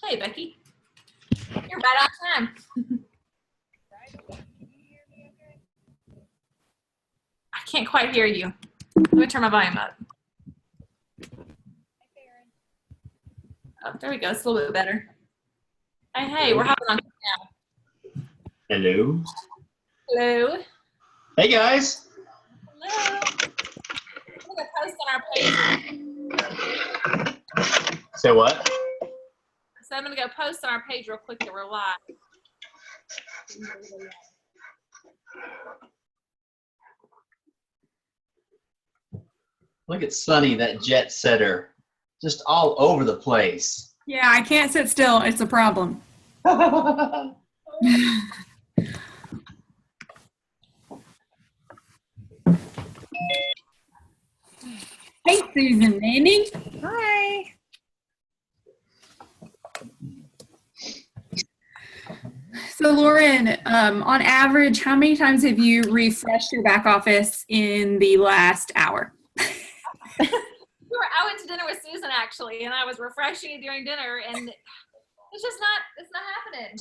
Hey, Becky. You're right on time. I can't quite hear you. Let me turn my volume up. Oh, there we go. It's a little bit better. Hey, we're hopping on now. Hello. Hello. Hey, guys. Hello. I'm going to post on our page. Say what? So I'm going to go post on our page real quick that we're live. Look at Sunnie, that jet setter. Just all over the place. Yeah, I can't sit still. It's a problem. Hey, Susan Manning. Hi. So, Lauren, on average, how many times have you refreshed your back office in the last hour? I went to dinner with Susan actually, and I was refreshing it during dinner, and it's not happening.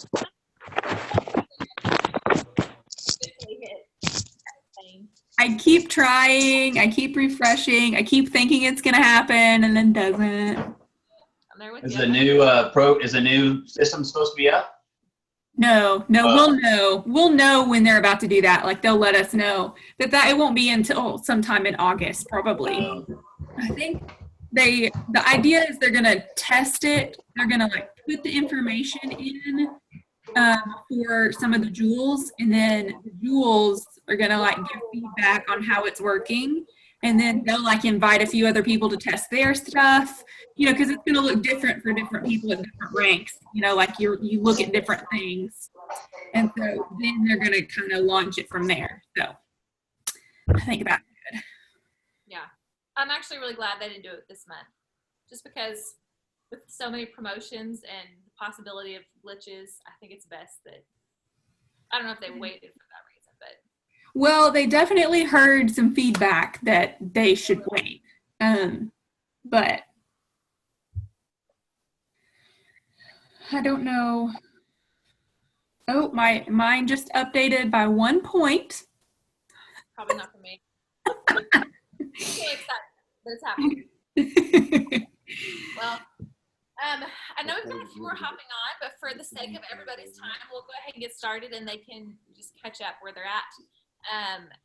I keep trying, I keep refreshing, I keep thinking it's gonna happen, and then doesn't. Is the new system supposed to be up? No, we'll know when they're about to do that. Like they'll let us know that it won't be until sometime in August, probably. I think the idea is they're gonna test it. They're gonna like put the information in for some of the jewels, and then the jewels are gonna like give feedback on how it's working, and then they'll like invite a few other people to test their stuff. You know, because it's gonna look different for different people at different ranks. You know, like you look at different things, and so then they're gonna kind of launch it from there. So I think that's good. Yeah. I'm actually really glad they didn't do it this month, just because with so many promotions and the possibility of glitches, I think it's best that, I don't know if they waited for that reason, but. Well, they definitely heard some feedback that they should wait, but I don't know. Oh, mine just updated by 1 point. Probably not for me. I'm so excited that it's happening. Well, I know we've got a few more hopping on, but for the sake of everybody's time, we'll go ahead and get started, and they can just catch up where they're at.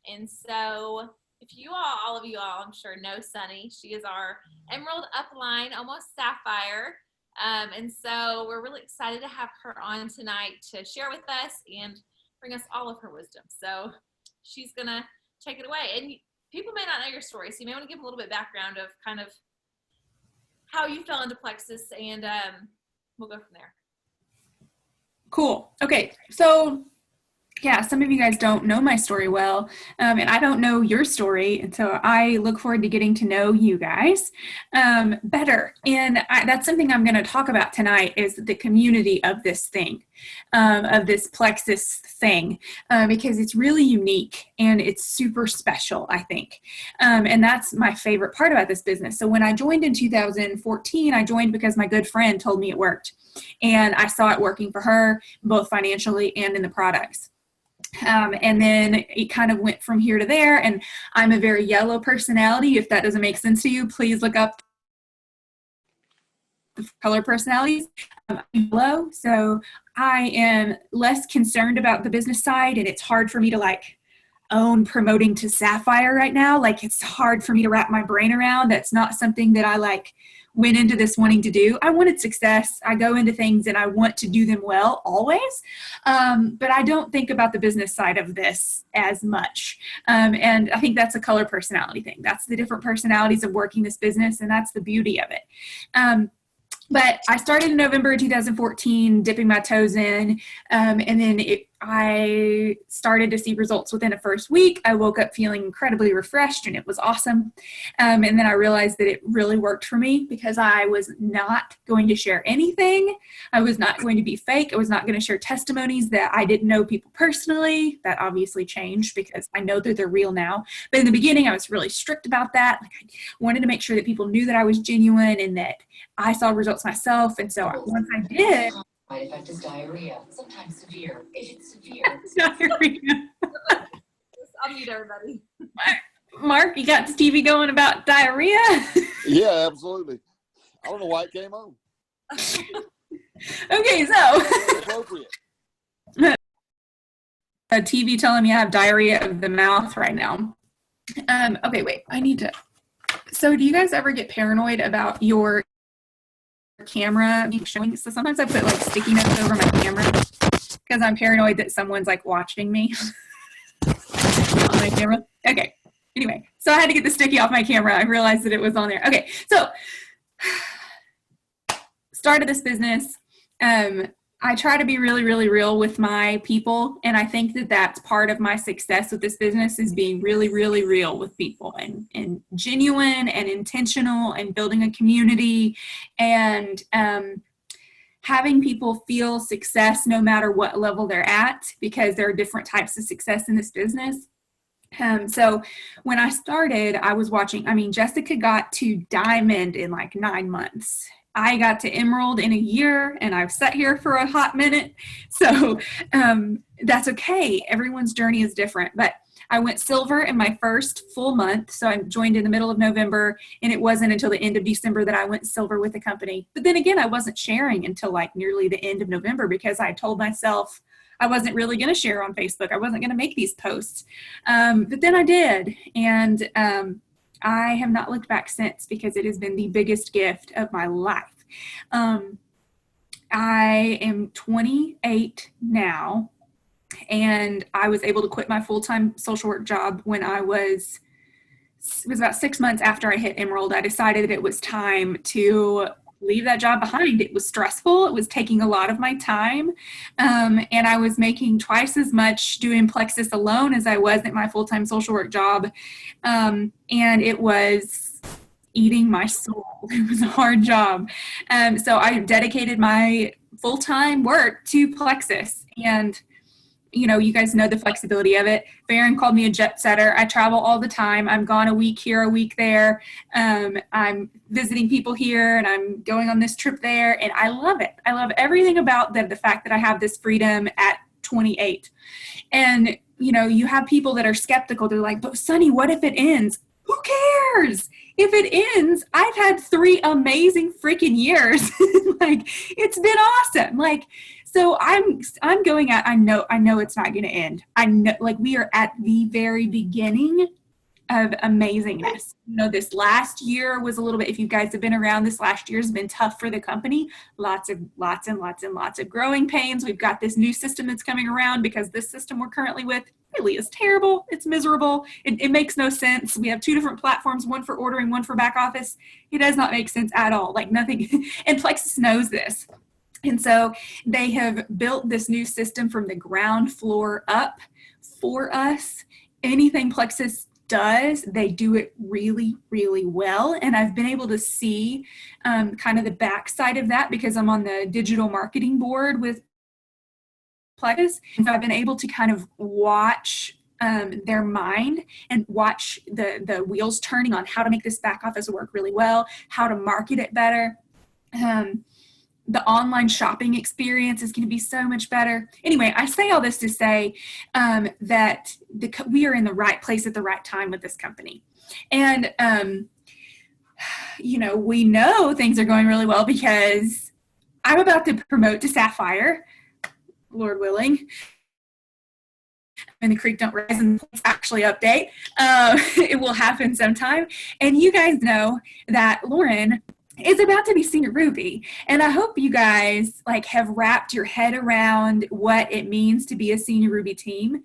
And so, if you all of you all, I'm sure know Sunnie. She is our Emerald upline, almost Sapphire. And so we're really excited to have her on tonight to share with us and bring us all of her wisdom. So she's gonna take it away. And people may not know your story, so you may want to give a little bit of background of kind of how you fell into Plexus, and we'll go from there. Cool. Okay. So yeah, some of you guys don't know my story well, and I don't know your story, and so I look forward to getting to know you guys better. And that's something I'm going to talk about tonight, is the community of this thing, of this Plexus thing, because it's really unique and it's super special, I think. And that's my favorite part about this business. So when I joined in 2014, I joined because my good friend told me it worked, and I saw it working for her, both financially and in the products. And then it kind of went from here to there, and I'm a very yellow personality. If that doesn't make sense to you, please look up the color personalities. I'm yellow, so I am less concerned about the business side, and it's hard for me to like own promoting to Sapphire right now. Like, it's hard for me to wrap my brain around. That's not something that I like went into this wanting to do. I wanted success. I go into things and I want to do them well always. But I don't think about the business side of this as much. And I think that's a color personality thing. That's the different personalities of working this business, and that's the beauty of it. But I started in November 2014, dipping my toes in, and then I started to see results within the first week. I woke up feeling incredibly refreshed and it was awesome. And then I realized that it really worked for me because I was not going to share anything. I was not going to be fake. I was not going to share testimonies that I didn't know people personally. That obviously changed because I know that they're real now. But in the beginning, I was really strict about that. Like, I wanted to make sure that people knew that I was genuine and that I saw results myself. And so once I did, Side effect is diarrhea, sometimes severe. If it's severe, diarrhea. I'll mute everybody. Mark, you got the TV going about diarrhea? Yeah, absolutely. I don't know why it came on. Okay, so Appropriate. a TV telling me I have diarrhea of the mouth right now. Okay, wait, I need to. So do you guys ever get paranoid about your camera being showing? So sometimes I put like sticky notes over my camera because I'm paranoid that someone's like watching me on my camera. Okay, anyway, so I had to get the sticky off my camera. I realized that it was on there. Okay, so started this business. I try to be really, really real with my people. And I think that that's part of my success with this business is being really, really real with people and genuine and intentional and building a community and having people feel success no matter what level they're at, because there are different types of success in this business. So when I started, I was watching, Jessica got to diamond in like 9 months. I got to emerald in a year, and I've sat here for a hot minute. So that's okay. Everyone's journey is different. But I went silver in my first full month. So I joined in the middle of November, and it wasn't until the end of December that I went silver with the company. But then again, I wasn't sharing until like nearly the end of November because I told myself I wasn't really going to share on Facebook. I wasn't going to make these posts. But then I did. And I have not looked back since because it has been the biggest gift of my life. I am 28 now, and I was able to quit my full-time social work job when it was about 6 months after I hit Emerald. I decided that it was time to leave that job behind. It was stressful. It was taking a lot of my time. And I was making twice as much doing Plexus alone as I was at my full-time social work job. And it was eating my soul. It was a hard job. So I dedicated my full-time work to Plexus. And you guys know the flexibility of it. Farron called me a jet setter. I travel all the time. I'm gone a week here, a week there. I'm visiting people here, and I'm going on this trip there, and I love it. I love everything about the fact that I have this freedom at 28. And, you have people that are skeptical. They're like, but Sunnie, what if it ends? Who cares? If it ends, I've had 3 amazing freaking years. Like, it's been awesome. So I'm going at, I know it's not going to end. I know, we are at the very beginning of amazingness. This last year was a little bit, if you guys have been around, this last year has been tough for the company. Lots and lots of growing pains. We've got this new system that's coming around because this system we're currently with really is terrible. It's miserable. It makes no sense. We have 2 different platforms, one for ordering, one for back office. It does not make sense at all. Nothing. And Plexus knows this. And so they have built this new system from the ground floor up for us. Anything Plexus does, they do it really, really well. And I've been able to see kind of the backside of that because I'm on the digital marketing board with Plexus. And so I've been able to kind of watch their mind and watch the wheels turning on how to make this back office work really well, how to market it better. The online shopping experience is going to be so much better. Anyway, I say all this to say that we are in the right place at the right time with this company. And, we know things are going really well because I'm about to promote to Sapphire, Lord willing. And the creek don't rise and the actually update. It will happen sometime. And you guys know that Lauren is about to be Senior Ruby. And I hope you guys have wrapped your head around what it means to be a Senior Ruby team,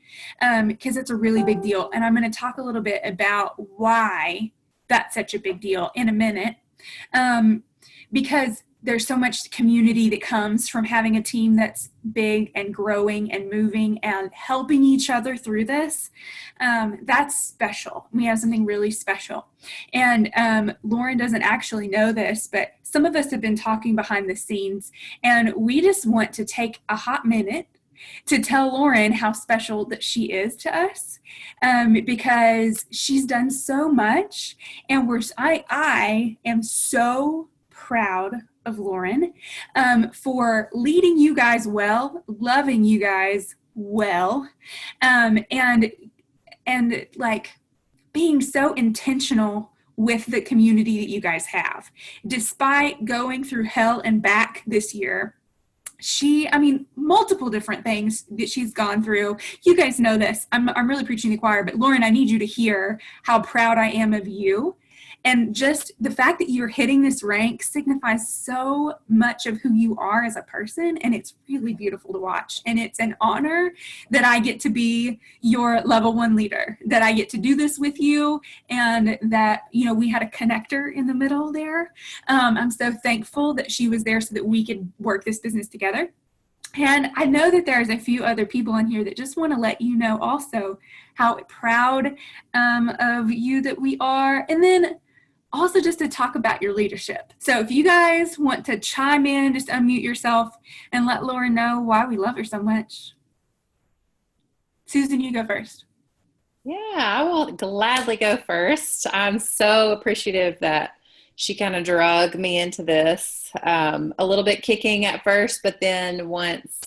because it's a really big deal. And I'm going to talk a little bit about why that's such a big deal in a minute. Because there's so much community that comes from having a team that's big and growing and moving and helping each other through this. That's special. We have something really special. And Lauren doesn't actually know this, but some of us have been talking behind the scenes, and we just want to take a hot minute to tell Lauren how special that she is to us, because she's done so much, and I am so proud of Lauren for leading you guys well, loving you guys well, and like being so intentional with the community that you guys have. Despite going through hell and back this year, multiple different things that she's gone through. You guys know this. I'm really preaching to the choir, but Lauren, I need you to hear how proud I am of you. And just the fact that you're hitting this rank signifies so much of who you are as a person. And it's really beautiful to watch. And it's an honor that I get to be your level 1 leader, that I get to do this with you, and that, we had a connector in the middle there. I'm so thankful that she was there so that we could work this business together. And I know that there's a few other people in here that just want to let you know also how proud of you that we are. And then also just to talk about your leadership. So if you guys want to chime in, just unmute yourself and let Lauren know why we love her so much. Susan, you go first. Yeah, I will gladly go first. I'm so appreciative that she kind of drug me into this, a little bit kicking at first, but then once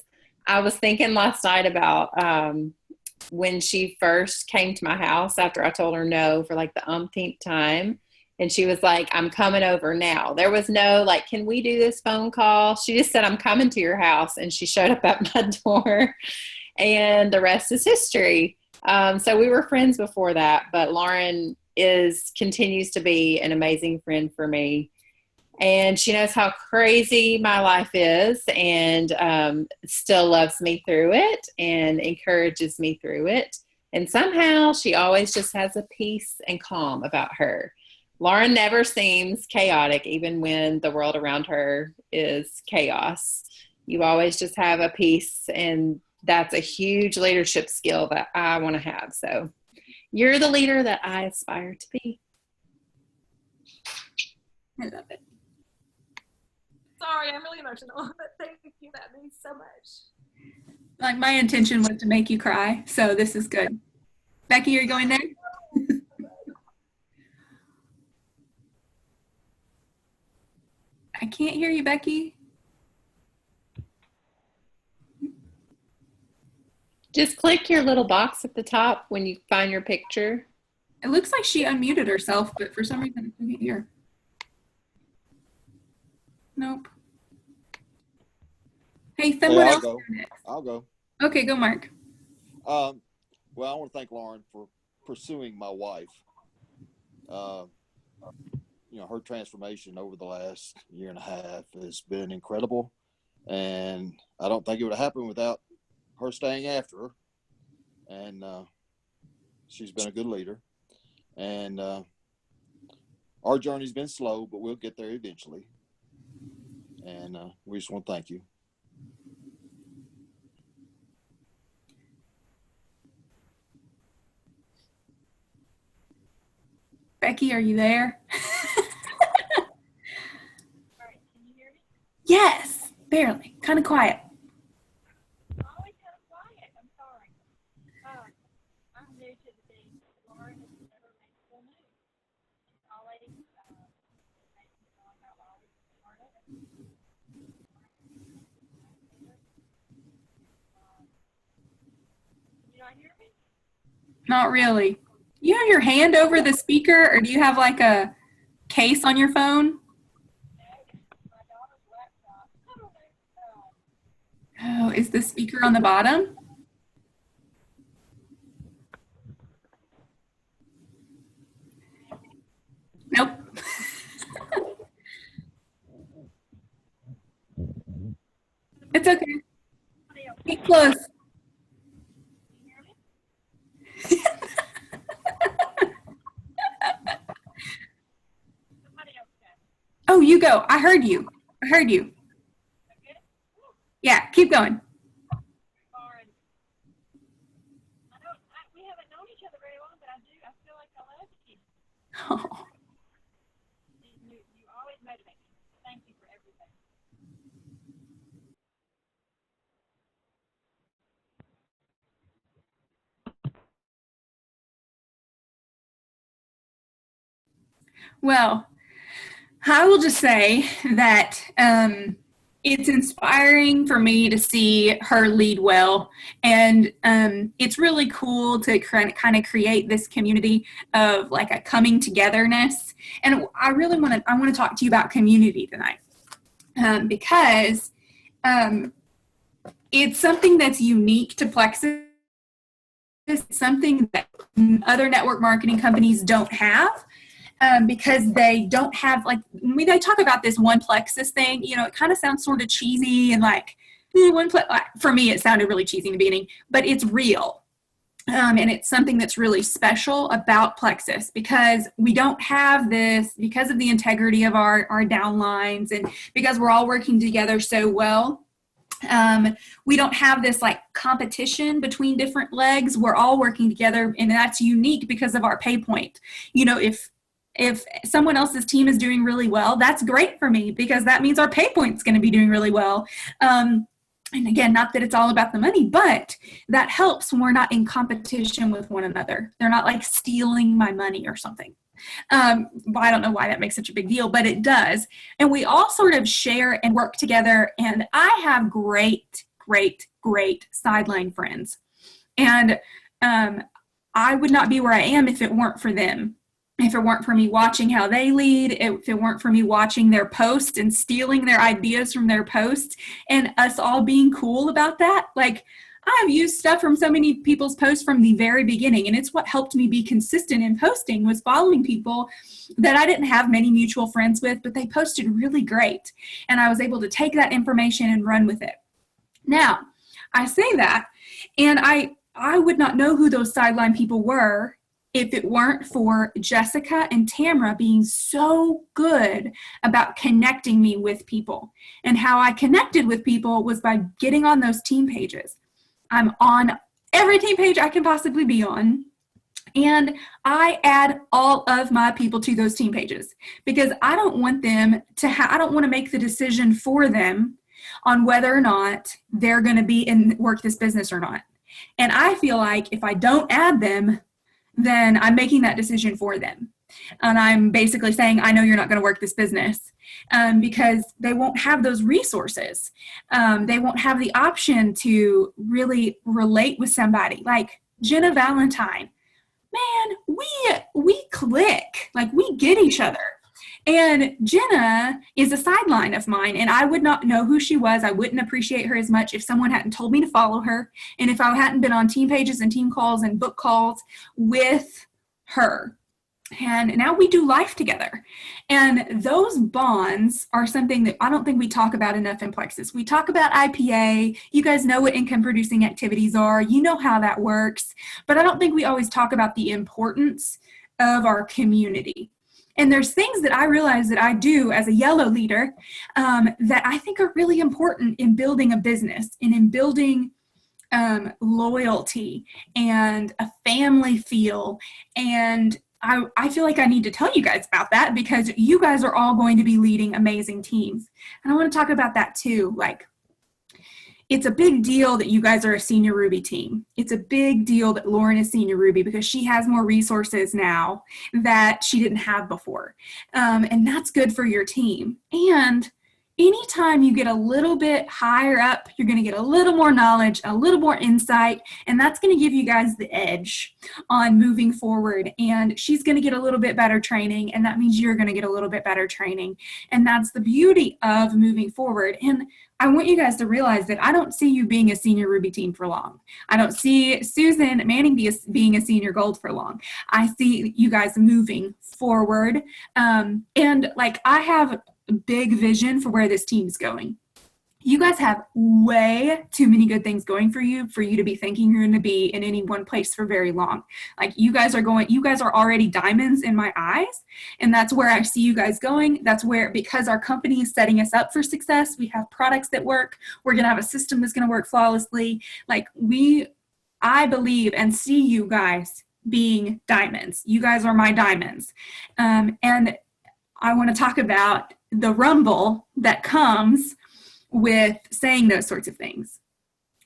I was thinking last night about when she first came to my house after I told her no for like the umpteenth time. And she was like, I'm coming over now. There was no like, can we do this phone call? She just said, I'm coming to your house. And she showed up at my door, and the rest is history. So we were friends before that, but Lauren continues to be an amazing friend for me. And she knows how crazy my life is, and still loves me through it and encourages me through it. And somehow she always just has a peace and calm about her. Lauren never seems chaotic, even when the world around her is chaos. You always just have a peace, and that's a huge leadership skill that I want to have. So you're the leader that I aspire to be. I love it. Sorry, I'm really emotional, but thank you. That means so much. Like, my intention was to make you cry, so this is good. Becky, are you going there? I can't hear you, Becky. Just click your little box at the top when you find your picture. It looks like she unmuted herself, but for some reason I can't hear. Nope. Hey, someone else. I'll go. Okay, go, Mark. Well, I want to thank Lauren for pursuing my wife. Her transformation over the last year and a half has been incredible, and I don't think it would have happened without her staying after her. And she's been a good leader, and our journey's been slow, but we'll get there eventually. And we just want to thank you. Becky, are you there? Can you hear me? Yes, barely. Kind of quiet. Always kind of quiet. I'm sorry. I'm new to the thing. Lauren has never made full news. She's always making it going out loud. Part of it. Can you not hear me? Not really. You have your hand over the speaker, or do you have like a case on your phone? My daughter's laptop. I don't know. Oh, is the speaker on the bottom? Nope. It's okay. Get close. Oh, you go. I heard you. I heard you. Yeah, keep going. We haven't known each other very long, but I feel like I love you. Oh. You always motivate me. Thank you for everything. Well, I will just say that it's inspiring for me to see her lead well, and it's really cool to kind of create this community of like a coming togetherness. And I want to talk to you about community tonight because it's something that's unique to Plexus. It's something that other network marketing companies don't have. Because they don't have, like, when they talk about this one Plexus thing, you know, it kind of sounds sort of cheesy and like, for me, it sounded really cheesy in the beginning, but it's real. And it's something that's really special about Plexus because we don't have this, because of the integrity of our downlines and because we're all working together so well. We don't have this like competition between different legs. We're all working together, and that's unique because of our pay point. You know, if someone else's team is doing really well, that's great for me because that means our pay point's going to be doing really well. And again, not that it's all about the money, but that helps when we're not in competition with one another. They're not like stealing my money or something. I don't know why that makes such a big deal, but it does. And we all sort of share and work together. And I have great sideline friends. And I would not be where I am if it weren't for them. If it weren't for me watching how they lead, if it weren't for me watching their posts and stealing their ideas from their posts and us all being cool about that. Like, I've used stuff from so many people's posts from the very beginning, and it's what helped me be consistent in posting was following people that I didn't have many mutual friends with, but they posted really great. And I was able to take that information and run with it. Now, I say that, and I would not know who those sideline people were if it weren't for Jessica and Tamara being so good about connecting me with people. And how I connected with people was by getting on those team pages. I'm on every team page I can possibly be on. And I add all of my people to those team pages because I don't want them to I don't want to make the decision for them on whether or not they're going to be in work this business or not. And I feel like if I don't add them, then I'm making that decision for them. And I'm basically saying, I know you're not going to work this business because they won't have those resources. They won't have the option to really relate with somebody. Like Jenna Valentine, man, we click, like we get each other. And Jenna is a sideline of mine, and I would not know who she was. I wouldn't appreciate her as much if someone hadn't told me to follow her, and if I hadn't been on team pages and team calls and book calls with her. And now we do life together. And those bonds are something that I don't think we talk about enough in Plexus. We talk about IPA. You guys know what income producing activities are. You know how that works. But I don't think we always talk about the importance of our community. And there's things that I realize that I do as a yellow leader that I think are really important in building a business and in building loyalty and a family feel. And I feel like I need to tell you guys about that because you guys are all going to be leading amazing teams. And I want to talk about that too. Like, it's a big deal that you guys are a senior Ruby team. It's a big deal that Lauren is senior Ruby because she has more resources now that she didn't have before. And that's good for your team. And anytime you get a little bit higher up, you're going to get a little more knowledge, a little more insight, and that's going to give you guys the edge on moving forward. And she's going to get a little bit better training, and that means you're going to get a little bit better training. And that's the beauty of moving forward. And I want you guys to realize that I don't see you being a senior Ruby team for long. I don't see Susan Manning being a senior gold for long. I see you guys moving forward. And like, I have a big vision for where this team's going. You guys have way too many good things going for you to be thinking you're going to be in any one place for very long. Like you guys are already diamonds in my eyes. And that's where I see you guys going. That's where, because our company is setting us up for success, we have products that work. We're going to have a system that's going to work flawlessly. Like I believe and see you guys being diamonds. You guys are my diamonds. And I want to talk about the rumble that comes with saying those sorts of things.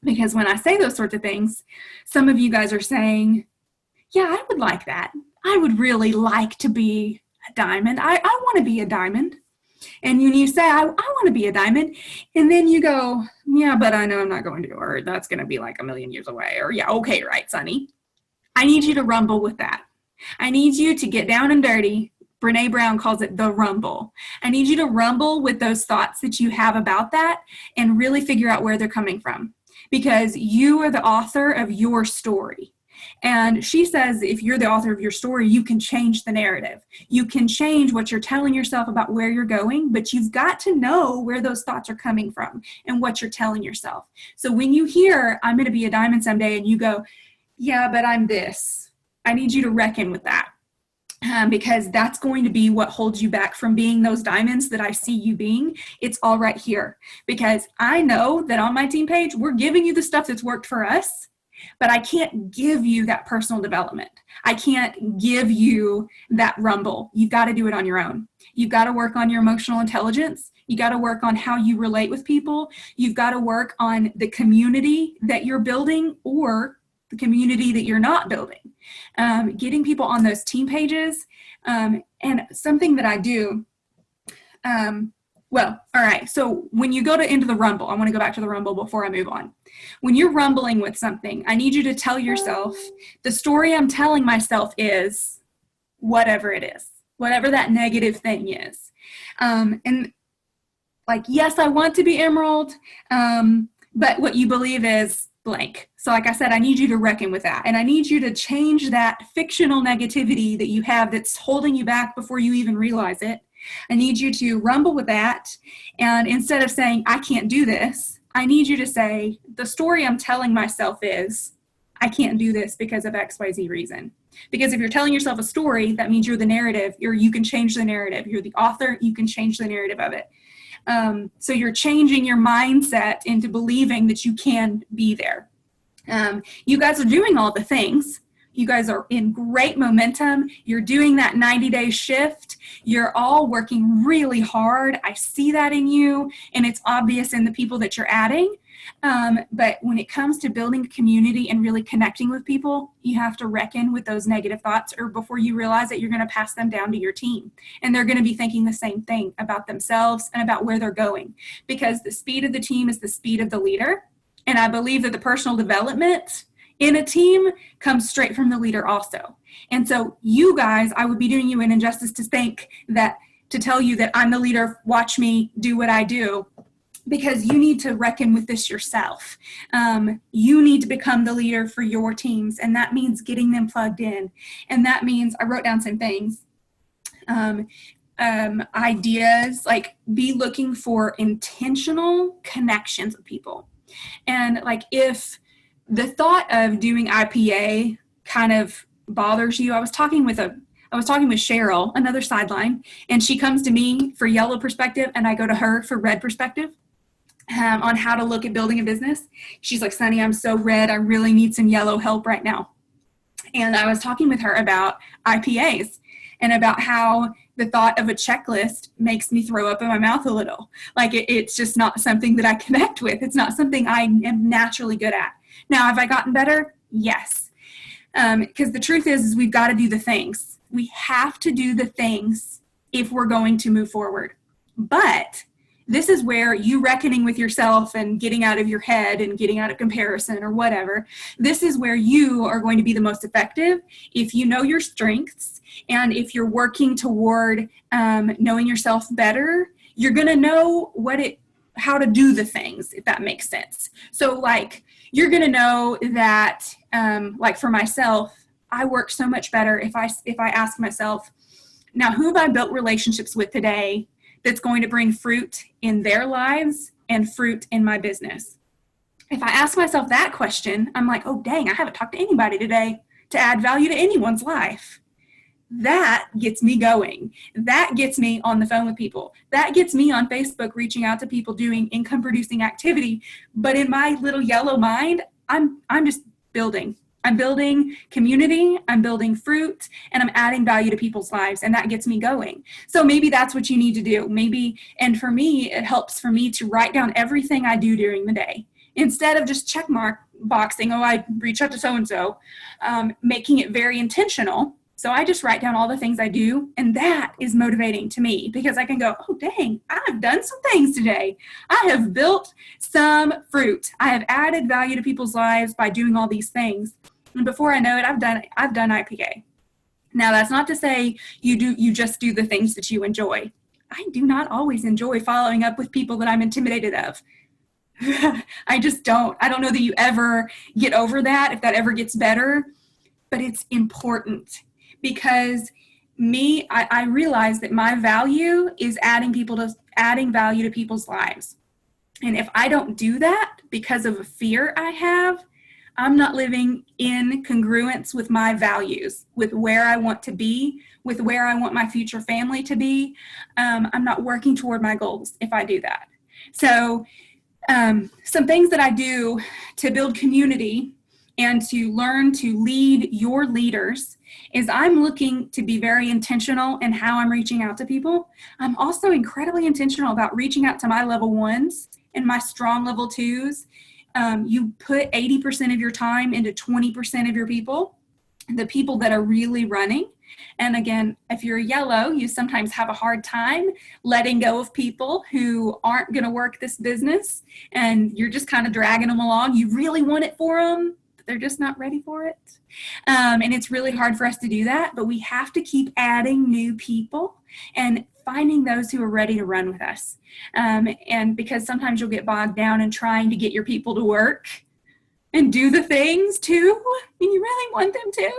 Because when I say those sorts of things, some of you guys are saying, yeah, I would like that. I would really like to be a diamond. I want to be a diamond. And when you say, I want to be a diamond, and then you go, yeah, but I know I'm not going to, or that's going to be like a million years away, or yeah, okay, right, Sunnie. I need you to rumble with that. I need you to get down and dirty. Brene Brown calls it the rumble. I need you to rumble with those thoughts that you have about that and really figure out where they're coming from, because you are the author of your story. And she says if you're the author of your story, you can change the narrative. You can change what you're telling yourself about where you're going, but you've got to know where those thoughts are coming from and what you're telling yourself. So when you hear, I'm going to be a diamond someday, and you go, yeah, but I'm this, I need you to reckon with that. Because that's going to be what holds you back from being those diamonds that I see you being. It's all right here. Because I know that on my team page, we're giving you the stuff that's worked for us, but I can't give you that personal development. I can't give you that rumble. You've got to do it on your own. You've got to work on your emotional intelligence. You got to work on how you relate with people. You've got to work on the community that you're building or the community that you're not building. Getting people on those team pages. And something that I do, well, all right. So when you go into the rumble, I want to go back to the rumble before I move on. When you're rumbling with something, I need you to tell yourself, the story I'm telling myself is whatever it is, whatever that negative thing is. And like, yes, I want to be emerald, but what you believe is blank. So like I said, I need you to reckon with that. And I need you to change that fictional negativity that you have that's holding you back before you even realize it. I need you to rumble with that. And instead of saying, I can't do this, I need you to say, the story I'm telling myself is, I can't do this because of XYZ reason. Because if you're telling yourself a story, that means you're the narrative, or you can change the narrative. You're the author, you can change the narrative of it. So you're changing your mindset into believing that you can be there. You guys are doing all the things. You guys are in great momentum. You're doing that 90-day shift. You're all working really hard. I see that in you, and it's obvious in the people that you're adding. But when it comes to building a community and really connecting with people, you have to reckon with those negative thoughts, or before you realize it, you're going to pass them down to your team. And they're going to be thinking the same thing about themselves and about where they're going, because the speed of the team is the speed of the leader. And I believe that the personal development in a team comes straight from the leader also. And so you guys, I would be doing you an injustice to tell you that I'm the leader, watch me do what I do, because you need to reckon with this yourself. You need to become the leader for your teams, and that means getting them plugged in. And that means, I wrote down some things, ideas, like be looking for intentional connections with people. And like if the thought of doing IPA kind of bothers you, I was talking with Cheryl, another sideline, and she comes to me for yellow perspective, and I go to her for red perspective on how to look at building a business. She's like, Sunnie, I'm so red. I really need some yellow help right now. And I was talking with her about IPAs and about how the thought of a checklist makes me throw up in my mouth a little. Like it's just not something that I connect with. It's not something I am naturally good at. Now, have I gotten better? Yes. Because the truth is we've got to do the things. We have to do the things if we're going to move forward. But this is where you reckoning with yourself and getting out of your head and getting out of comparison or whatever. This is where you are going to be the most effective if you know your strengths, and if you're working toward knowing yourself better. You're going to know how to do the things, if that makes sense. So like you're going to know that like for myself, I work so much better if I ask myself, now who have I built relationships with today that's going to bring fruit in their lives and fruit in my business? If I ask myself that question, I'm like, oh, dang, I haven't talked to anybody today to add value to anyone's life. That gets me going. That gets me on the phone with people. That gets me on Facebook reaching out to people doing income producing activity. But in my little yellow mind, I'm just building. I'm building community, I'm building fruit, and I'm adding value to people's lives, and that gets me going. So maybe that's what you need to do. Maybe, and for me, it helps for me to write down everything I do during the day. Instead of just check mark boxing, oh, I reach out to so-and-so, making it very intentional. So I just write down all the things I do, and that is motivating to me because I can go, oh, dang, I've done some things today. I have built some fruit. I have added value to people's lives by doing all these things. And before I know it, I've done IPA. Now, that's not to say you just do the things that you enjoy. I do not always enjoy following up with people that I'm intimidated of. I just don't. I don't know that you ever get over that, if that ever gets better, but it's important because I realize that my value is adding value to people's lives. And if I don't do that because of a fear I have, I'm not living in congruence with my values, with where I want to be, with where I want my future family to be. I'm not working toward my goals if I do that. So some things that I do to build community and to learn to lead your leaders is I'm looking to be very intentional in how I'm reaching out to people. I'm also incredibly intentional about reaching out to my level ones and my strong level twos. You put 80% of your time into 20% of your people, the people that are really running. And again, if you're yellow, you sometimes have a hard time letting go of people who aren't going to work this business, and you're just kind of dragging them along. You really want it for them, but they're just not ready for it. And it's really hard for us to do that, but we have to keep adding new people and finding those who are ready to run with us. And because sometimes you'll get bogged down in trying to get your people to work and do the things too, and you really want them to.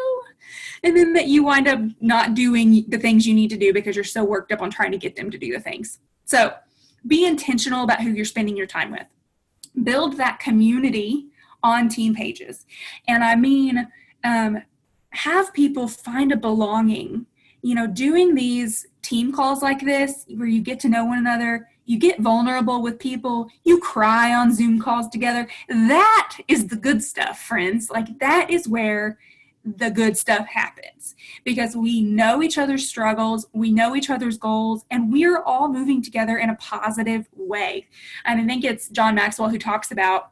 And then that you wind up not doing the things you need to do because you're so worked up on trying to get them to do the things. So be intentional about who you're spending your time with. Build that community on team pages. And I mean, have people find a belonging. You know, doing these team calls like this where you get to know one another, you get vulnerable with people, you cry on Zoom calls together. That is the good stuff, friends. Like that is where the good stuff happens because we know each other's struggles, we know each other's goals, and we're all moving together in a positive way. And I think it's John Maxwell who talks about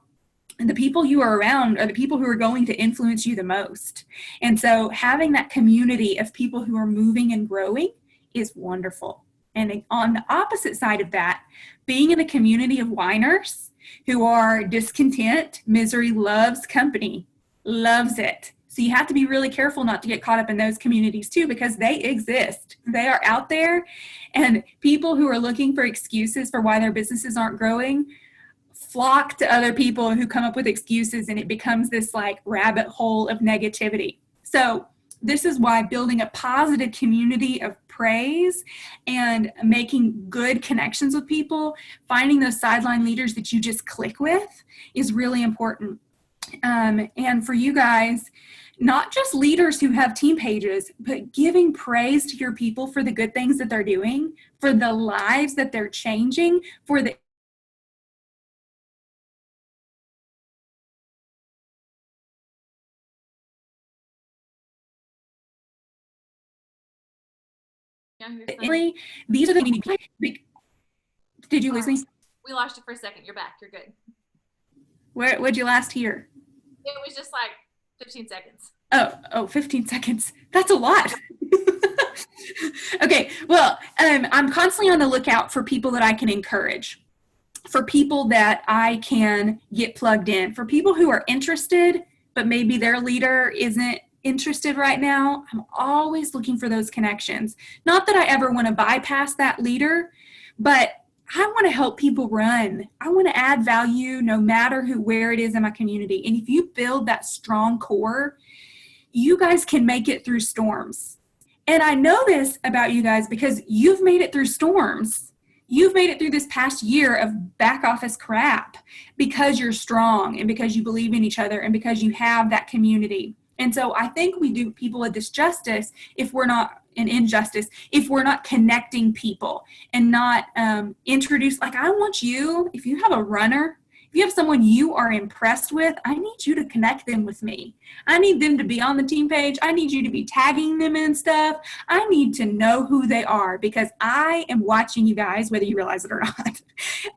the people you are around are the people who are going to influence you the most. And so having that community of people who are moving and growing is wonderful. And on the opposite side of that, being in a community of whiners who are discontent, misery loves company, loves it. So you have to be really careful not to get caught up in those communities too, because they exist. They are out there, and people who are looking for excuses for why their businesses aren't growing flock to other people who come up with excuses, and it becomes this like rabbit hole of negativity. So this is why building a positive community of praise and making good connections with people, finding those sideline leaders that you just click with is really important. And for you guys, not just leaders who have team pages, but giving praise to your people for the good things that they're doing, for the lives that they're changing, for the these are the did you lose me? We lost you for a second. You're back. You're good. Where'd you last hear? It was just like 15 seconds. Oh, 15 seconds. That's a lot. Okay, well, I'm constantly on the lookout for people that I can encourage, for people that I can get plugged in, for people who are interested, but maybe their leader isn't interested right now. I'm always looking for those connections. Not that I ever want to bypass that leader, but I want to help people run. I want to add value no matter where it is in my community. And if you build that strong core, you guys can make it through storms. And I know this about you guys because you've made it through storms. you've made it through this past year of back office crap because you're strong and because you believe in each other and because you have that community. And so I think we do people a disjustice if we're not an injustice, if we're not connecting people and not introduce, like, I want you, if you have a runner, if you have someone you are impressed with, I need you to connect them with me. I need them to be on the team page. I need you to be tagging them and stuff. I need to know who they are because I am watching you guys, whether you realize it or not.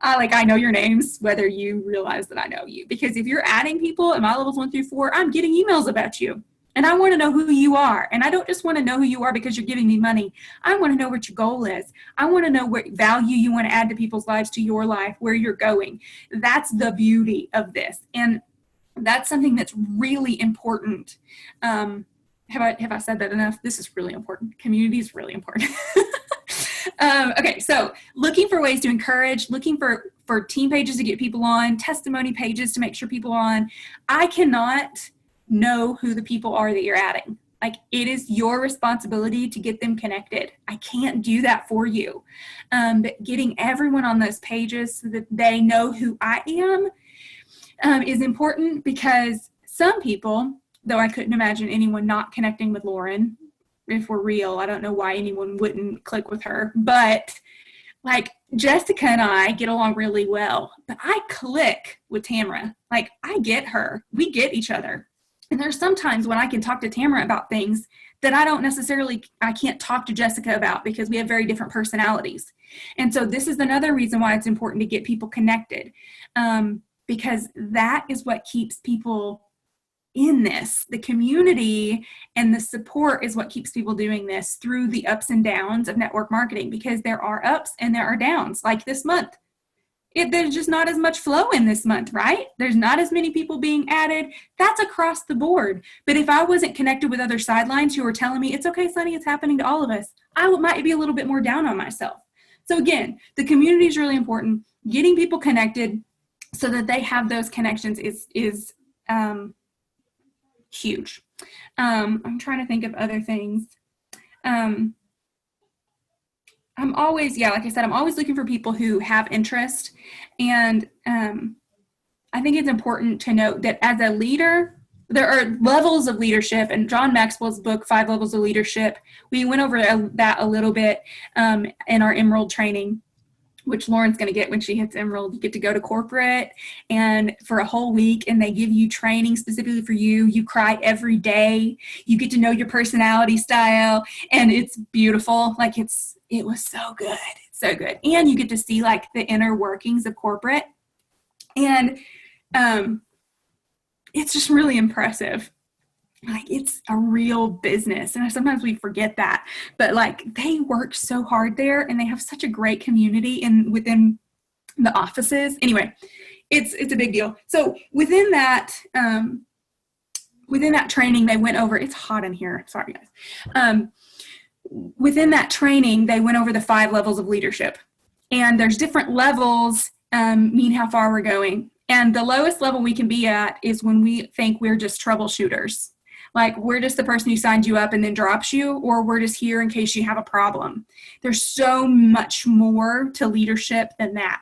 I know your names, whether you realize that I know you. Because if you're adding people in my levels 1 through 4, I'm getting emails about you. And I want to know who you are. And I don't just want to know who you are because you're giving me money. I want to know what your goal is. I want to know what value you want to add to people's lives, to your life, where you're going. That's the beauty of this. And that's something that's really important. Have I said that enough? This is really important. Community is really important. Okay, so looking for ways to encourage, looking for team pages to get people on, testimony pages to make sure people are on. I cannot know who the people are that you're adding. Like, it is your responsibility to get them connected. I can't do that for you. But getting everyone on those pages so that they know who I am is important, because some people, though I couldn't imagine anyone not connecting with Lauren, if we're real, I don't know why anyone wouldn't click with her, but like Jessica and I get along really well, but I click with Tamara. Like, I get her. We get each other. And there's sometimes when I can talk to Tamara about things that I can't talk to Jessica about because we have very different personalities. And so this is another reason why it's important to get people connected, because that is what keeps people in this. The community and the support is what keeps people doing this through the ups and downs of network marketing, because there are ups and there are downs. Like this month, there's just not as much flow in this month, right? There's not as many people being added. That's across the board. But if I wasn't connected with other sidelines who were telling me, it's okay, Sunnie, it's happening to all of us, I might be a little bit more down on myself. So again, the community is really important. Getting people connected so that they have those connections is huge. I'm trying to think of other things. I'm always looking for people who have interest. And I think it's important to note that as a leader, there are levels of leadership. And John Maxwell's book, 5 Levels of Leadership, we went over that a little bit in our Emerald training, which Lauren's going to get when she hits Emerald. You get to go to corporate and for a whole week, and they give you training specifically for you. You cry every day. You get to know your personality style, and it's beautiful. Like, it was so good. It's so good. And you get to see like the inner workings of corporate. And it's just really impressive. Like, it's a real business. And sometimes we forget that, but like, they work so hard there, and they have such a great community within the offices. Anyway, it's a big deal. So within that training, they went over, it's hot in here. Sorry guys. Within that training, they went over the 5 levels of leadership, and there's different levels mean how far we're going. And the lowest level we can be at is when we think we're just troubleshooters. Like, we're just the person who signed you up and then drops you, or we're just here in case you have a problem. There's so much more to leadership than that.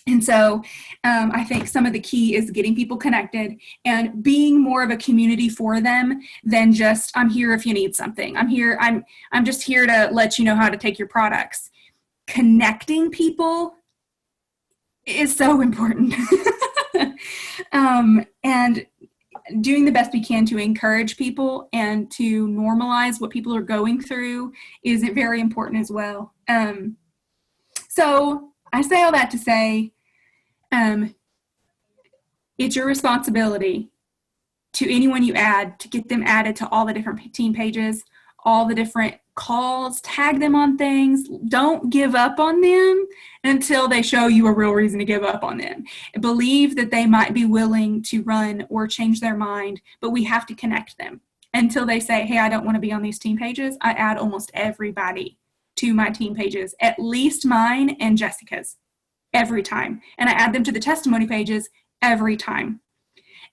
And so I think some of the key is getting people connected and being more of a community for them than just, I'm here if you need something. I'm just here to let you know how to take your products. Connecting people is so important. And doing the best we can to encourage people and to normalize what people are going through is very important as well. So I say all that to say, it's your responsibility to anyone you add to get them added to all the different team pages, all the different calls, tag them on things. Don't give up on them until they show you a real reason to give up on them. Believe that they might be willing to run or change their mind, but we have to connect them until they say, hey, I don't want to be on these team pages. I add almost everybody to my team pages, at least mine and Jessica's, every time. And I add them to the testimony pages every time.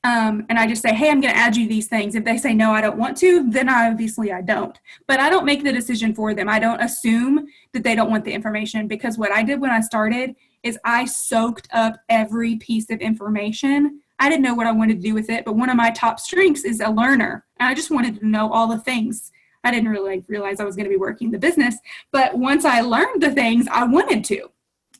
And I just say, hey, I'm going to add you these things. If they say, no, I don't want to, then obviously I don't. But I don't make the decision for them. I don't assume that they don't want the information, because what I did when I started is I soaked up every piece of information. I didn't know what I wanted to do with it, but one of my top strengths is a learner. And I just wanted to know all the things. I didn't really realize I was going to be working the business, but once I learned the things, I wanted to.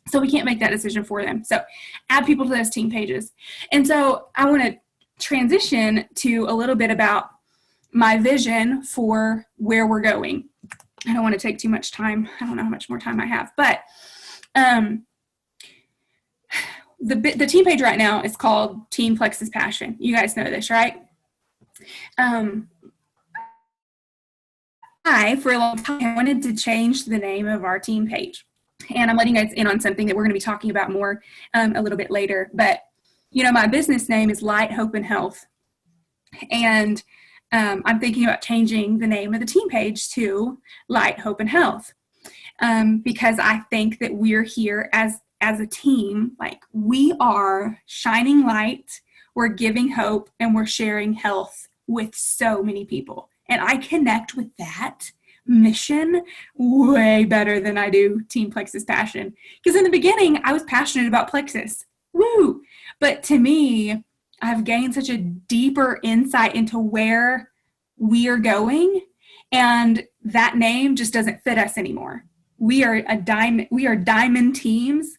So we can't make that decision for them. So add people to those team pages. And so I want to transition to a little bit about my vision for where we're going. I don't want to take too much time. I don't know how much more time I have, but the team page right now is called Team Plexus Passion. You guys know this, right? I, for a long time, wanted to change the name of our team page. And I'm letting you guys in on something that we're going to be talking about more a little bit later. But, you know, my business name is Light, Hope, and Health. And I'm thinking about changing the name of the team page to Light, Hope, and Health. Because I think that we're here as a team, like we are shining light, we're giving hope, and we're sharing health with so many people. And I connect with that mission way better than I do Team Plexus Passion. Because in the beginning, I was passionate about Plexus. Woo! But to me, I've gained such a deeper insight into where we are going, and that name just doesn't fit us anymore. We are diamond teams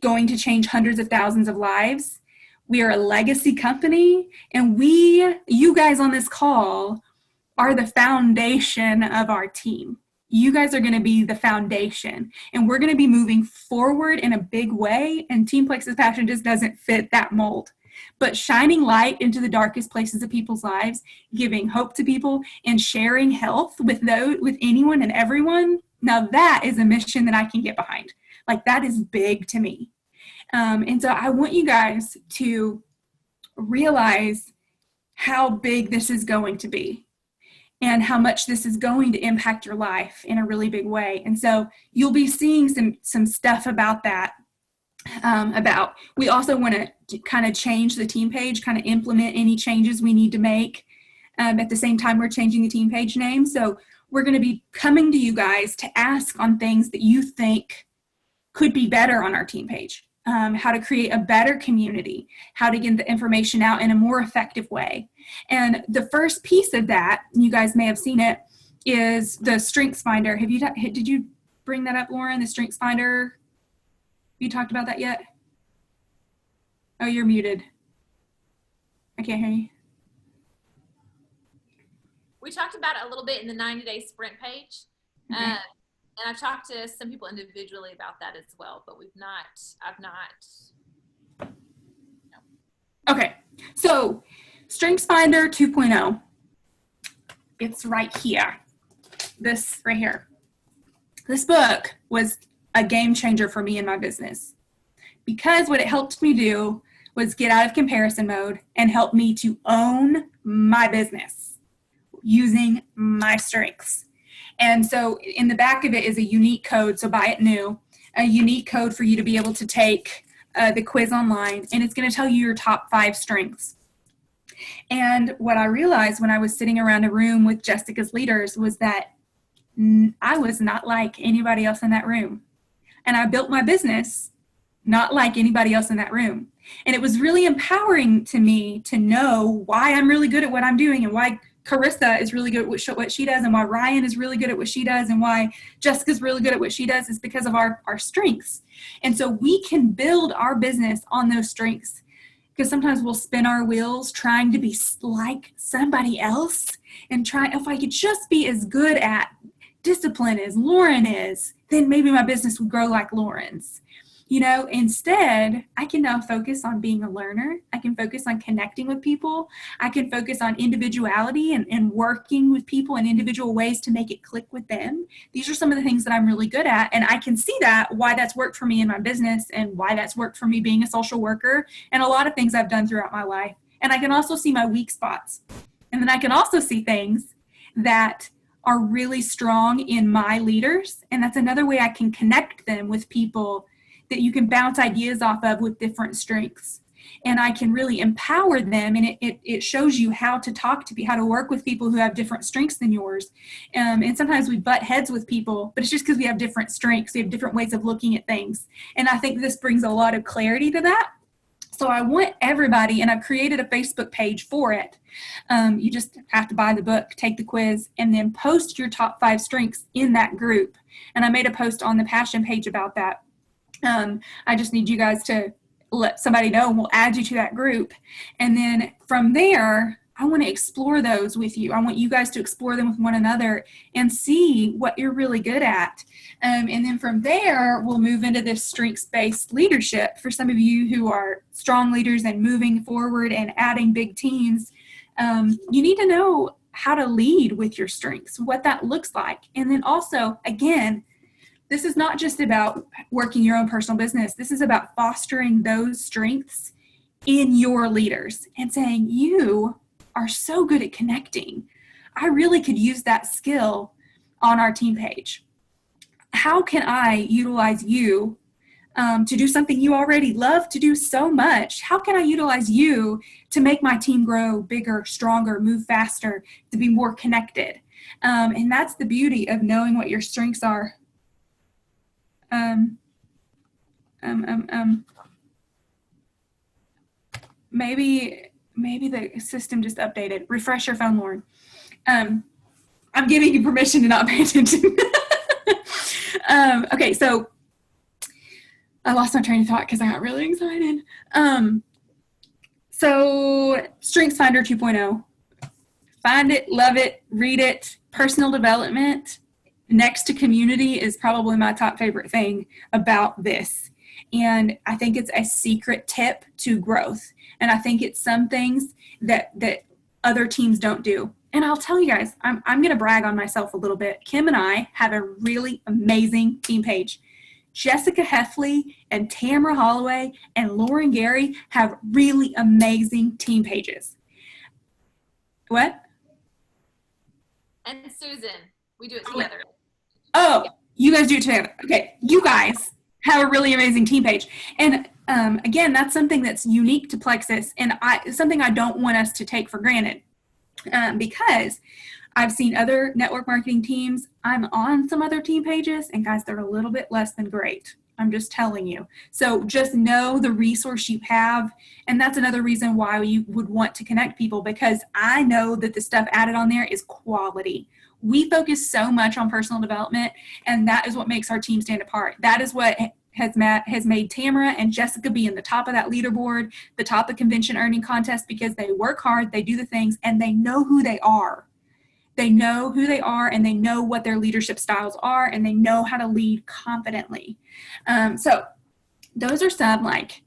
going to change hundreds of thousands of lives. We are a legacy company, and you guys on this call are the foundation of our team. You guys are going to be the foundation, and we're going to be moving forward in a big way, and Team Plexus Passion just doesn't fit that mold. But shining light into the darkest places of people's lives, giving hope to people, and sharing health with anyone and everyone, now that is a mission that I can get behind. Like, that is big to me. And so I want you guys to realize how big this is going to be, and how much this is going to impact your life in a really big way. And so you'll be seeing some stuff about that. We also want to kind of change the team page, kind of implement any changes we need to make at the same time we're changing the team page name. So we're going to be coming to you guys to ask on things that you think could be better on our team page. How to create a better community, how to get the information out in a more effective way. And the first piece of that, you guys may have seen it, is the Strengths Finder. Did you bring that up, Lauren, the Strengths Finder? You talked about that yet? Oh, you're muted. I can't hear you. We talked about it a little bit in the 90-day sprint page. Okay. And I've talked to some people individually about that as well, but I've not. No. Okay, so Strengths Finder 2.0, it's right here, this right here. This book was a game changer for me in my business, because what it helped me do was get out of comparison mode and help me to own my business using my strengths. And so in the back of it is a unique code, so buy it new, a unique code for you to be able to take the quiz online, and it's going to tell you your top 5 strengths. And what I realized when I was sitting around a room with Jessica's leaders was that I was not like anybody else in that room. And I built my business not like anybody else in that room. And it was really empowering to me to know why I'm really good at what I'm doing, and why Carissa is really good at what she does, and why Ryan is really good at what she does, and why Jessica's really good at what she does is because of our strengths. And so we can build our business on those strengths, because sometimes we'll spin our wheels trying to be like somebody else, and if I could just be as good at discipline as Lauren is, then maybe my business would grow like Lauren's. You know, instead, I can now focus on being a learner. I can focus on connecting with people. I can focus on individuality and working with people in individual ways to make it click with them. These are some of the things that I'm really good at. And I can see why that's worked for me in my business, and why that's worked for me being a social worker, and a lot of things I've done throughout my life. And I can also see my weak spots. And then I can also see things that are really strong in my leaders. And that's another way I can connect them with people that you can bounce ideas off of with different strengths. and I can really empower them. And it shows you how to talk to how to work with people who have different strengths than yours. And sometimes we butt heads with people, but it's just because we have different strengths. We have different ways of looking at things. And I think this brings a lot of clarity to that. So I want everybody, and I've created a Facebook page for it. You just have to buy the book, take the quiz, and then post your top 5 strengths in that group. And I made a post on the Passion page about that. I just need you guys to let somebody know, and we'll add you to that group. And then from there, I want to explore those with you. I want you guys to explore them with one another and see what you're really good at. And then from there, we'll move into this strengths-based leadership. For some of you who are strong leaders and moving forward and adding big teams, you need to know how to lead with your strengths, what that looks like. And then also, again, this is not just about working your own personal business. This is about fostering those strengths in your leaders and saying, you are so good at connecting. I really could use that skill on our team page. How can I utilize you to do something you already love to do so much? How can I utilize you to make my team grow bigger, stronger, move faster, to be more connected? And that's the beauty of knowing what your strengths are. Maybe the system just updated. Refresh your phone, Lauren. I'm giving you permission to not pay attention. Okay, so I lost my train of thought because I got really excited. So Strengths Finder 2.0. Find it, love it, read it. Personal development next to community is probably my top favorite thing about this. And I think it's a secret tip to growth. And I think it's some things that other teams don't do. And I'll tell you guys, I'm going to brag on myself a little bit. Kim and I have a really amazing team page. Jessica Heffley and Tamara Holloway and Lauren Gary have really amazing team pages. What? And Susan, we do it together. Oh, you guys do it together. Okay, you guys have a really amazing team page. And again, that's something that's unique to Plexus, and something I don't want us to take for granted, because I've seen other network marketing teams. I'm on some other team pages, and guys, they're a little bit less than great. I'm just telling you. So just know the resource you have, and that's another reason why you would want to connect people, because I know that the stuff added on there is quality. We focus so much on personal development, and that is what makes our team stand apart. That is what has made Tamara and Jessica be in the top of that leaderboard, the top of convention earning contest, because they work hard, they do the things, and they know who they are. They know who they are, and they know what their leadership styles are, and they know how to lead confidently. So those are some like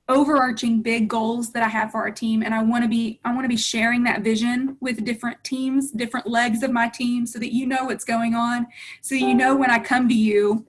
overarching big goals that I have for our team, and I want to be sharing that vision with different teams, different legs of my team, so that you know what's going on, so you know when I come to you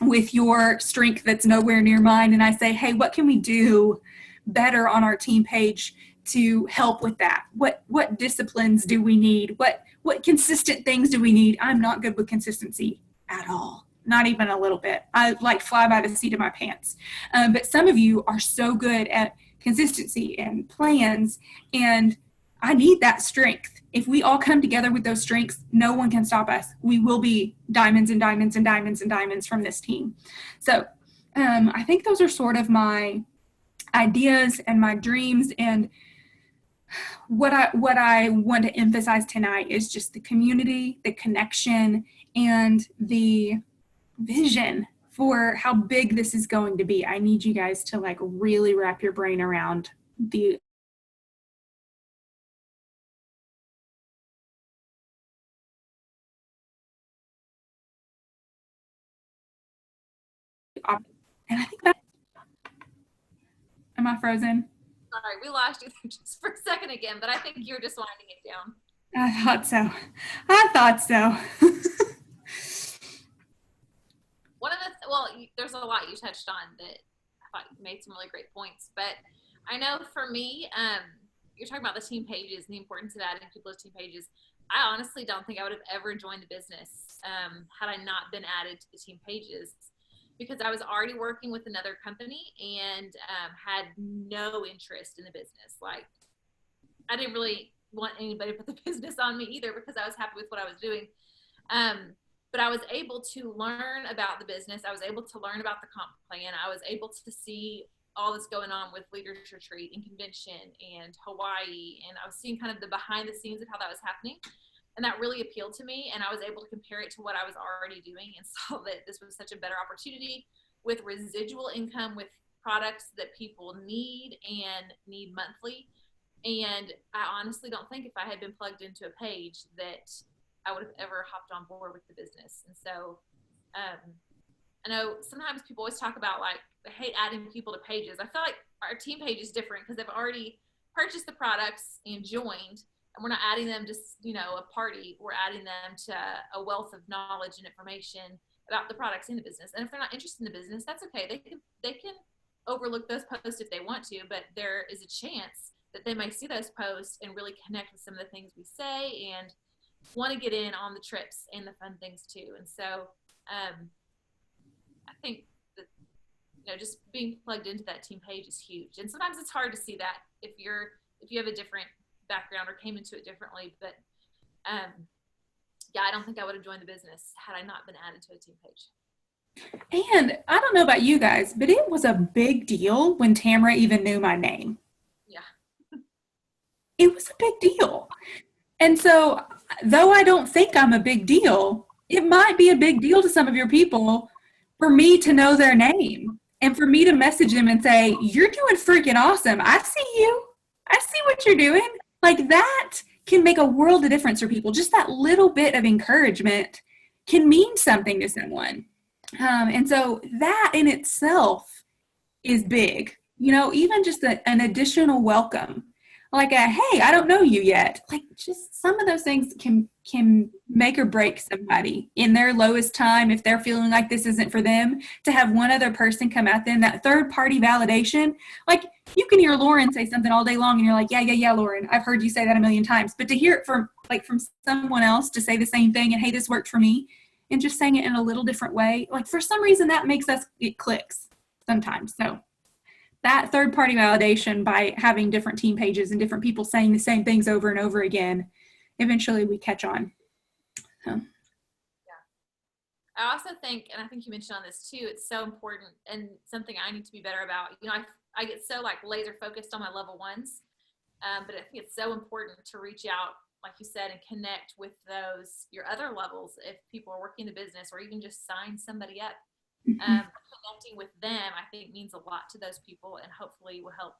with your strength that's nowhere near mine, and I say, hey, what can we do better on our team page to help with that? What disciplines do we need? What consistent things do we need? I'm not good with consistency at all. Not even a little bit. I like fly by the seat of my pants. But some of you are so good at consistency and plans, and I need that strength. If we all come together with those strengths, no one can stop us. We will be diamonds and diamonds and diamonds and diamonds from this team. So I think those are sort of my ideas and my dreams, and what I want to emphasize tonight is just the community, the connection, and the vision for how big this is going to be. I need you guys to like really wrap your brain around the and I think that, am I frozen? Sorry, we lost you there just for a second again, but I think you're just winding it down. I thought so. There's a lot you touched on that I thought you made some really great points. But I know for me, you're talking about the team pages and the importance of adding people to team pages. I honestly don't think I would have ever joined the business had I not been added to the team pages. because I was already working with another company and had no interest in the business. Like, I didn't really want anybody to put the business on me either because I was happy with what I was doing. But I was able to learn about the business. I was able to learn about the comp plan. I was able to see all that's going on with Leaders Retreat and convention and Hawaii. And I was seeing kind of the behind the scenes of how that was happening. And that really appealed to me. And I was able to compare it to what I was already doing and saw that this was such a better opportunity with residual income, with products that people need and need monthly. And I honestly don't think if I had been plugged into a page that I would have ever hopped on board with the business. And so I know sometimes people always talk about like, they hate adding people to pages. I feel like our team page is different because they've already purchased the products and joined, and we're not adding them to, you know, a party. We're adding them to a wealth of knowledge and information about the products in the business. And if they're not interested in the business, that's okay. They can overlook those posts if they want to, but there is a chance that they may see those posts and really connect with some of the things we say and want to get in on the trips and the fun things too. And so I think that, you know, just being plugged into that team page is huge. And sometimes it's hard to see that if you have a different background or came into it differently. But yeah, I don't think I would have joined the business had I not been added to a team page. And I don't know about you guys, but it was a big deal when Tamara even knew my name. Yeah. It was a big deal. And so, though I don't think I'm a big deal, it might be a big deal to some of your people for me to know their name and for me to message them and say, you're doing freaking awesome. I see you. I see what you're doing. Like, that can make a world of difference for people. Just that little bit of encouragement can mean something to someone. And so that in itself is big. You know, even just an additional welcome. Like hey, I don't know you yet. Like, just some of those things can make or break somebody in their lowest time if they're feeling like this isn't for them. To have one other person come at them, that third party validation. Like, you can hear Lauren say something all day long and you're like, yeah, Lauren, I've heard you say that a million times. But to hear it from someone else to say the same thing and hey, this worked for me, and just saying it in a little different way, like, for some reason that makes it clicks sometimes. So that third party validation by having different team pages and different people saying the same things over and over again, eventually we catch on. So. Yeah. I also think, and I think you mentioned on this too, it's so important and something I need to be better about. You know, I get so like laser focused on my level ones, but I think it's so important to reach out, like you said, and connect with your other levels if people are working the business, or even just sign somebody up. Connecting with them, I think, means a lot to those people, and hopefully will help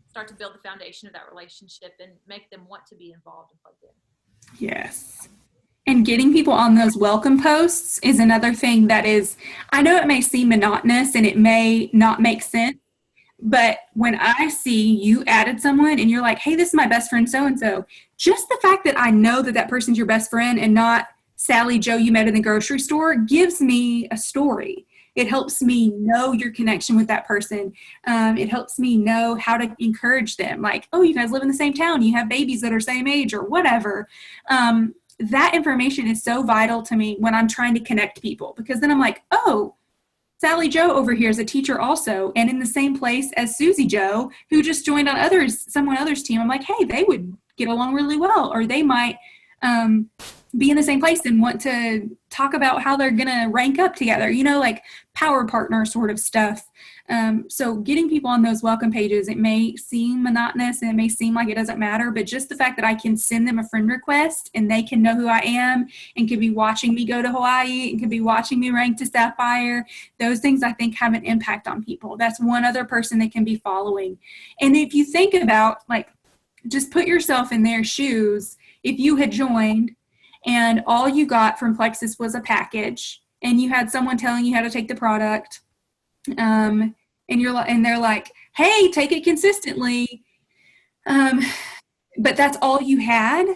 start to build the foundation of that relationship and make them want to be involved and plugged in. Yes. And getting people on those welcome posts is another thing that is, I know it may seem monotonous and it may not make sense, but when I see you added someone and you're like, hey, this is my best friend so-and-so, just the fact that I know that person's your best friend and not Sally Joe you met in the grocery store gives me a story. It helps me know your connection with that person. It helps me know how to encourage them. Like, oh, you guys live in the same town. You have babies that are same age or whatever. That information is so vital to me when I'm trying to connect people, because then I'm like, oh, Sally Joe over here is a teacher also, and in the same place as Susie Joe, who just joined on someone else's team. I'm like, hey, they would get along really well, or they might be in the same place and want to talk about how they're going to rank up together, you know, like power partner sort of stuff. So getting people on those welcome pages, it may seem monotonous and it may seem like it doesn't matter, but just the fact that I can send them a friend request and they can know who I am and could be watching me go to Hawaii and could be watching me rank to Sapphire, those things I think have an impact on people. That's one other person they can be following. And if you think about, like, just put yourself in their shoes. If you had joined and all you got from Plexus was a package and you had someone telling you how to take the product, and they're like, hey, take it consistently, but that's all you had,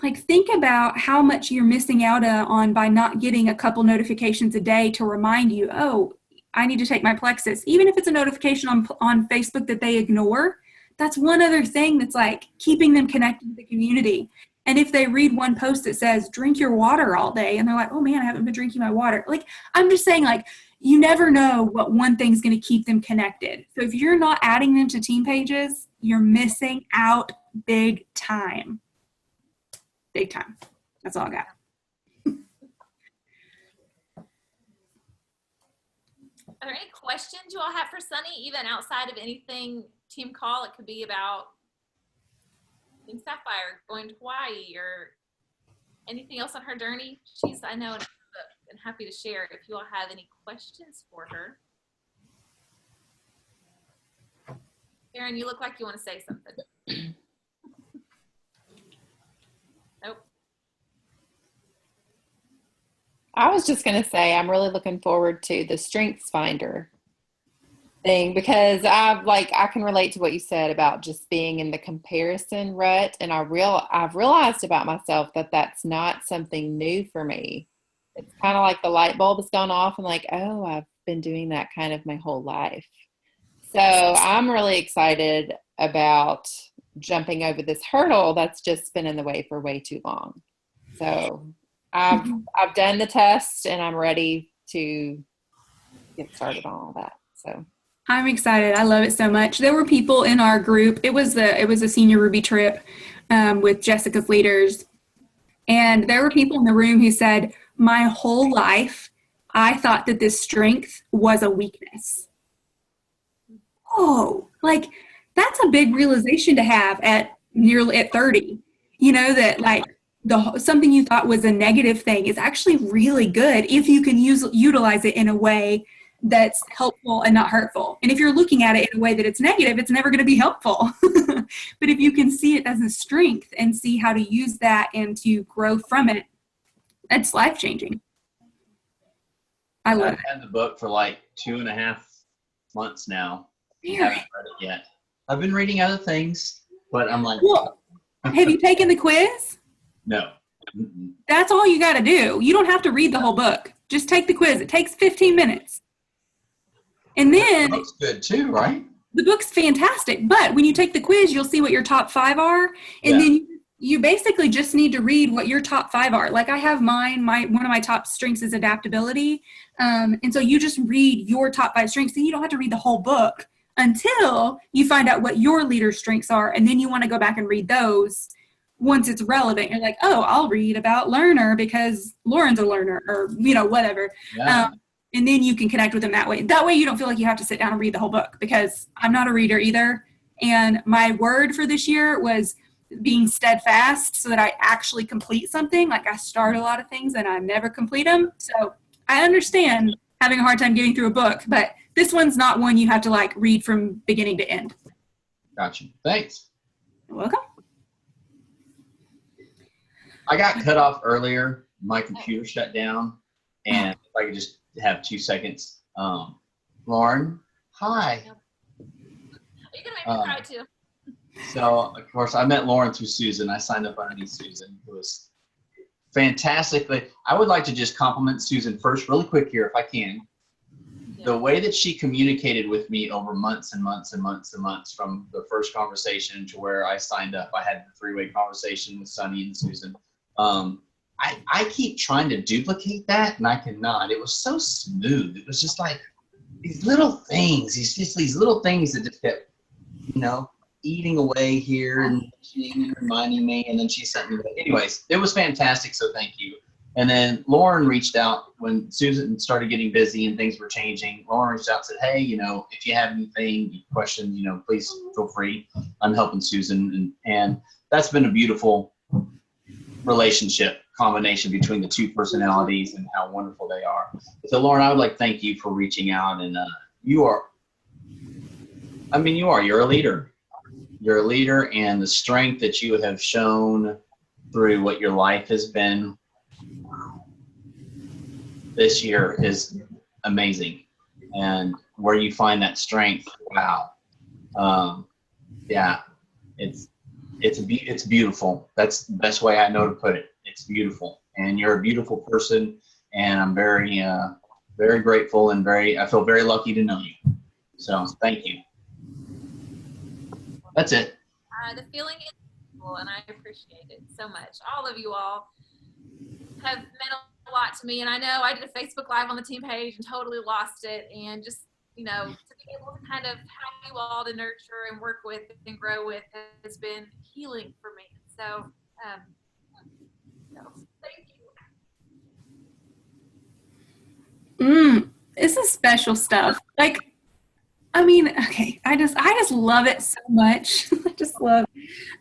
like, think about how much you're missing out on by not getting a couple notifications a day to remind you, oh, I need to take my Plexus. Even if it's a notification on Facebook that they ignore, that's one other thing that's like keeping them connected to the community. And if they read one post that says, drink your water all day, and they're like, oh man, I haven't been drinking my water. Like, I'm just saying, like, you never know what one thing's going to keep them connected. So if you're not adding them to team pages, you're missing out big time. Big time. That's all I got. Are there any questions you all have for Sunnie, even outside of anything team call? It could be about Team Sapphire, going to Hawaii, or anything else on her journey. She's, I know, and happy to share if you all have any questions for her. Erin, you look like you want to say something. Nope. I was just going to say I'm really looking forward to the Strengths Finder thing, because I can relate to what you said about just being in the comparison rut, and I've realized about myself that that's not something new for me. It's kind of like the light bulb has gone off and like, oh, I've been doing that kind of my whole life. So I'm really excited about jumping over this hurdle that's just been in the way for way too long. So I've done the test and I'm ready to get started on all that. So I'm excited. I love it so much. There were people in our group. It was a senior Ruby trip with Jessica's leaders. And there were people in the room who said, my whole life, I thought that this strength was a weakness. Oh, like that's a big realization to have at 30, you know, that like something you thought was a negative thing is actually really good if you can utilize it in a way that's helpful and not hurtful. And if you're looking at it in a way that it's negative, it's never going to be helpful. But if you can see it as a strength and see how to use that and to grow from it, that's life-changing. I love it. I've had the book for like 2.5 months now. I haven't read it yet. I've been reading other things, but I'm like, well, have you taken the quiz? No. That's all you got to do. You don't have to read the whole book. Just take the quiz. It takes 15 minutes. And then The book's good too, right? The book's fantastic, but when you take the quiz, you'll see what your top 5 are, and then you basically just need to read what your top 5 are. Like I have mine. One of my top strengths is adaptability, and so you just read your top 5 strengths, and you don't have to read the whole book until you find out what your leader strengths are, and then you want to go back and read those once it's relevant. You're like, oh, I'll read about learner because Lauren's a learner, or whatever. Yeah. And then you can connect with them that way. That way you don't feel like you have to sit down and read the whole book, because I'm not a reader either. And my word for this year was being steadfast, so that I actually complete something. Like I start a lot of things and I never complete them. So I understand having a hard time getting through a book, but this one's not one you have to like read from beginning to end. Gotcha. Thanks. You're welcome. I got cut off earlier. My computer shut down, and if I could just have 2 seconds. Lauren, hi. Are you gonna make me cry too? So, of course, I met Lauren through Susan. I signed up underneath Susan, who was fantastically. I would like to just compliment Susan first, really quick here, if I can. Yeah. The way that she communicated with me over months and months and months and months, from the first conversation to where I signed up. I had the 3-way conversation with Sunnie and Susan. I keep trying to duplicate that, and I cannot. It was so smooth. It was just like these little things. These little things that just kept, eating away here and reminding me. And then she sent me. Anyways, it was fantastic. So thank you. And then Lauren reached out when Susan started getting busy and things were changing. Lauren reached out and said, hey, if you have anything, questions, please feel free. I'm helping Susan. And that's been a beautiful relationship combination between the two personalities and how wonderful they are. So Lauren, I would like to thank you for reaching out, and you're a leader. You're a leader, and the strength that you have shown through what your life has been this year is amazing. And where you find that strength, wow. It's beautiful. That's the best way I know to put it. It's beautiful, and you're a beautiful person, and I'm very, very grateful, and I feel very lucky to know you. So thank you. That's it. The feeling is beautiful, and I appreciate it so much. All of you all have meant a lot to me. And I know I did a Facebook Live on the team page and totally lost it. And just, to be able to kind of have you all to nurture and work with and grow with has been healing for me. So, thank you. This is special stuff. Like, I mean, okay, I just love it so much.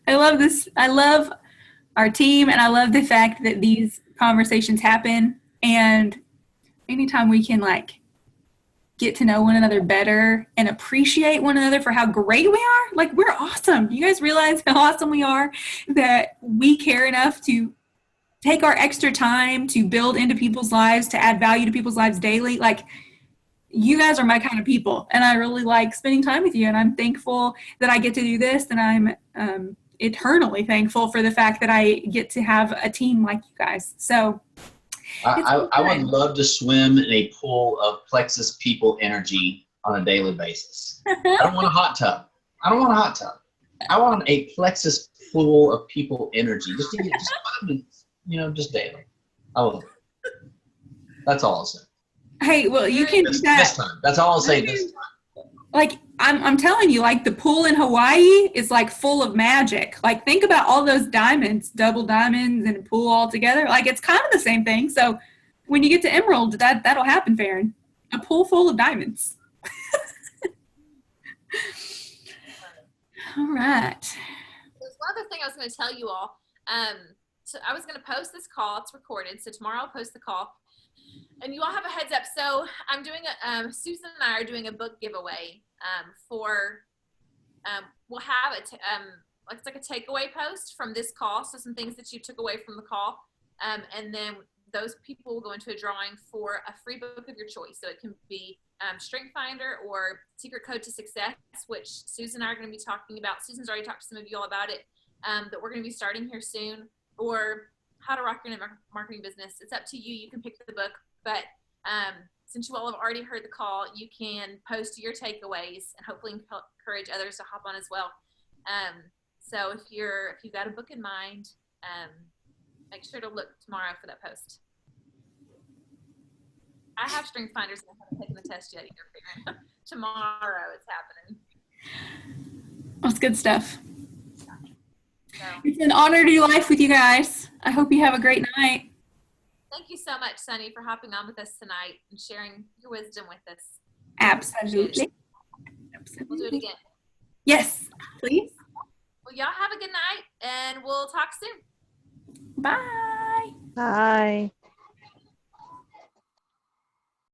I love this. I love our team, and I love the fact that these conversations happen. And anytime we can get to know one another better and appreciate one another for how great we are, we're awesome. You guys realize how awesome we are, that we care enough to take our extra time to build into people's lives, to add value to people's lives daily. You guys are my kind of people, and I really like spending time with you, and I'm thankful that I get to do this, and I'm eternally thankful for the fact that I get to have a team like you guys. So I would love to swim in a pool of Plexus people energy on a daily basis. I don't want a hot tub. I want a Plexus pool of people energy. Just 5 minutes, just daily. I love it. That's all I'll say. Hey, well, you can do that. This time. That's all I'll say this time. I'm telling you, the pool in Hawaii is full of magic. Think about all those diamonds, double diamonds, and a pool all together. It's kind of the same thing. So when you get to Emerald, that'll happen, Farron. A pool full of diamonds. All right. There's one other thing I was going to tell you all. So I was going to post this call. It's recorded. So tomorrow I'll post the call. And you all have a heads up. So I'm doing Susan and I are doing a book giveaway we'll have it's like a takeaway post from this call. So some things that you took away from the call. And then those people will go into a drawing for a free book of your choice. So it can be Strength Finder or Secret Code to Success, which Susan and I are going to be talking about. Susan's already talked to some of you all about it, that we're going to be starting here soon, or How to Rock Your Marketing Business. It's up to you. You can pick the book, but since you all have already heard the call, you can post your takeaways and hopefully encourage others to hop on as well. So if you've got a book in mind, make sure to look tomorrow for that post. I have Strength Finders and I haven't taken the test yet either. Tomorrow it's happening. That's good stuff. So, it's an honor to do life with you guys. I hope you have a great night. Thank you so much, Sunnie, for hopping on with us tonight and sharing your wisdom with us. Absolutely. We'll do it again. Yes, please. Well, y'all have a good night, and we'll talk soon. Bye. Bye.